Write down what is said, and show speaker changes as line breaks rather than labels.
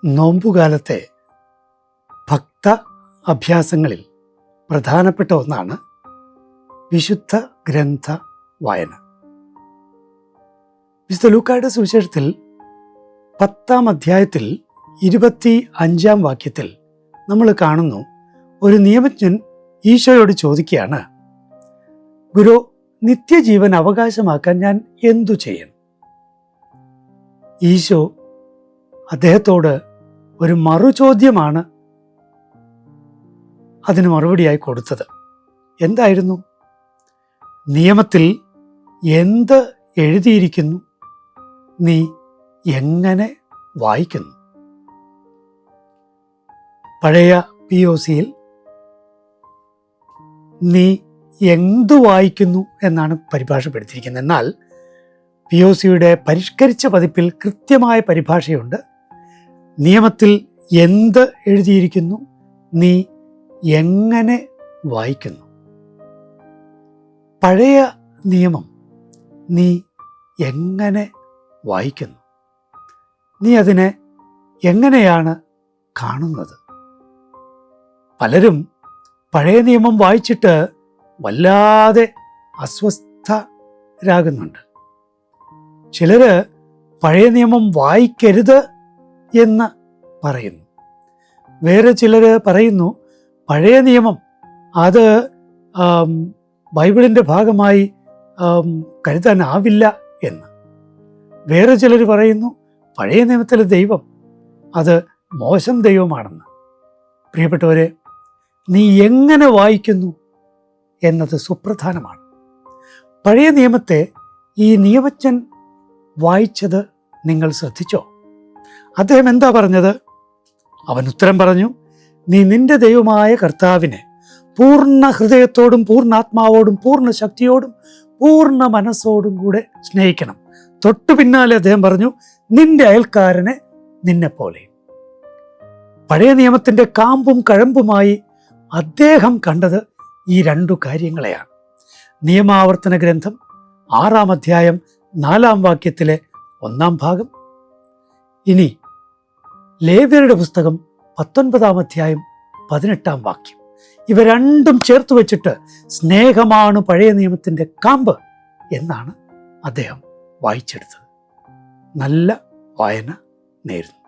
നോമ്പുകാലത്തെ ഭക്ത അഭ്യാസങ്ങളിൽ പ്രധാനപ്പെട്ട ഒന്നാണ് വിശുദ്ധ ഗ്രന്ഥ വായന. വിശുദ്ധ ലൂക്കായുടെ സുവിശേഷത്തിൽ 10-ാം അധ്യായത്തിൽ 25-ാം വാക്യത്തിൽ നമ്മൾ കാണുന്നു, ഒരു നിയമജ്ഞൻ ഈശോയോട് ചോദിക്കുകയാണ്, ഗുരു, നിത്യജീവൻ അവകാശമാക്കാൻ ഞാൻ എന്തു ചെയ്യണം? ഈശോ അദ്ദേഹത്തോട് ഒരു മറുചോദ്യമാണ് അതിന് മറുപടിയായി കൊടുത്തത്. എന്തായിരുന്നു? നിയമത്തിൽ എന്ത് എഴുതിയിരിക്കുന്നു, നീ എങ്ങനെ വായിക്കുന്നു? പഴയ POCയിൽ നീ എന്തു വായിക്കുന്നു എന്നാണ് പരിഭാഷപ്പെടുത്തിയിരിക്കുന്നത്. എന്നാൽ POCയുടെ പരിഷ്കരിച്ച പതിപ്പിൽ കൃത്യമായ പരിഭാഷയുണ്ട്. നിയമത്തിൽ എന്ത് എഴുതിയിരിക്കുന്നു, നീ എങ്ങനെ വായിക്കുന്നു? പഴയ നിയമം നീ എങ്ങനെ വായിക്കുന്നു? നീ അതിനെ എങ്ങനെയാണ് കാണുന്നത്? പലരും പഴയ നിയമം വായിച്ചിട്ട് വല്ലാതെ അസ്വസ്ഥരാകുന്നുണ്ട്. ചിലര് പഴയ നിയമം വായിക്കരുത് എന്ന് പറയുന്നു. വേറെ ചിലർ പറയുന്നു പഴയ നിയമം അത് ബൈബിളിൻ്റെ ഭാഗമായി കരുതാനാവില്ല എന്ന്. വേറെ ചിലർ പറയുന്നു പഴയ നിയമത്തിലെ ദൈവം അത് മോശം ദൈവമാണെന്ന്. പ്രിയപ്പെട്ടവരെ, നീ എങ്ങനെ വായിക്കുന്നു എന്നത് സുപ്രധാനമാണ്. പഴയ നിയമത്തെ ഈ നിയമജ്ഞൻ വായിച്ചത് നിങ്ങൾ ശ്രദ്ധിച്ചോ? അദ്ദേഹം എന്താ പറഞ്ഞത്? അവൻ ഉത്തരം പറഞ്ഞു, നീ നിന്റെ ദൈവമായ കർത്താവിനെ പൂർണ്ണ ഹൃദയത്തോടും പൂർണ്ണാത്മാവോടും പൂർണ്ണ ശക്തിയോടും പൂർണ്ണ മനസ്സോടും കൂടെ സ്നേഹിക്കണം. തൊട്ടു പിന്നാലെ അദ്ദേഹം പറഞ്ഞു, നിന്റെ അയൽക്കാരനെ നിന്നെപ്പോലെ. പഴയ നിയമത്തിൻ്റെ കാമ്പും കഴമ്പുമായി അദ്ദേഹം കണ്ടത് ഈ 2 കാര്യങ്ങളെയാണ്. നിയമാവർത്തന ഗ്രന്ഥം 6-ാം അധ്യായം 4-ാം വാക്യത്തിലെ 1-ാം ഭാഗം, ഇനി ലേവ്യരുടെ പുസ്തകം 19-ാം അധ്യായം 18-ാം വാക്യം. ഇവ രണ്ടും ചേർത്ത് വെച്ചിട്ട് സ്നേഹമാണ് പഴയ നിയമത്തിൻ്റെ കാമ്പ് എന്നാണ് അദ്ദേഹം വായിച്ചെടുത്തത്. നല്ല വായന നേരുന്നു.